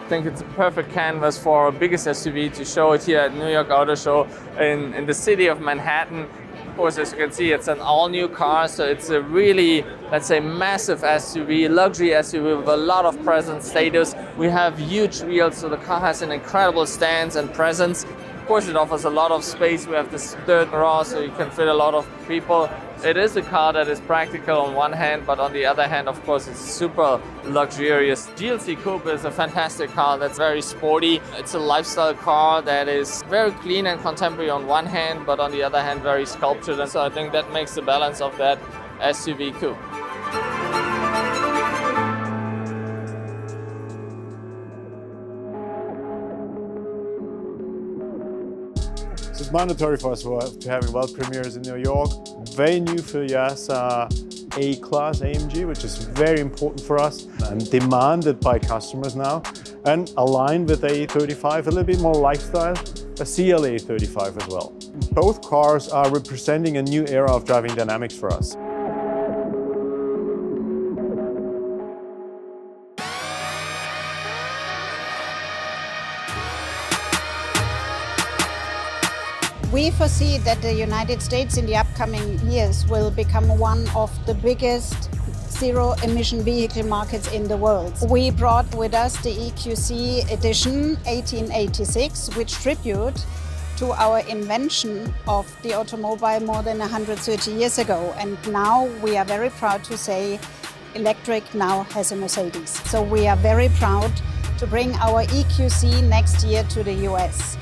I think it's a perfect canvas for our biggest SUV to show it here at New York Auto Show in the city of Manhattan. Of course, as you can see, it's an all-new car, so it's a really, let's say, massive SUV, luxury SUV with a lot of presence status. We have huge wheels, so the car has an incredible stance and presence. Of course, it offers a lot of space. We have this third row, so you can fit a lot of people. It is a car that is practical on one hand, but on the other hand, of course, it's super luxurious. GLC Coupé is a fantastic car that's very sporty. It's a lifestyle car that is very clean and contemporary on one hand, but on the other hand, very sculptured. And so I think that makes the balance of that SUV coupe. It's mandatory for us to have world premieres in New York. Very new for US A-Class AMG, which is very important for us and demanded by customers now. And aligned with A35, a little bit more lifestyle, a CLA 35 as well. Both cars are representing a new era of driving dynamics for us. We foresee that the United States in the upcoming years will become one of the biggest zero-emission vehicle markets in the world. We brought with us the EQC Edition 1886, which tribute to our invention of the automobile more than 130 years ago. And now we are very proud to say electric now has a Mercedes. So we are very proud to bring our EQC next year to the US.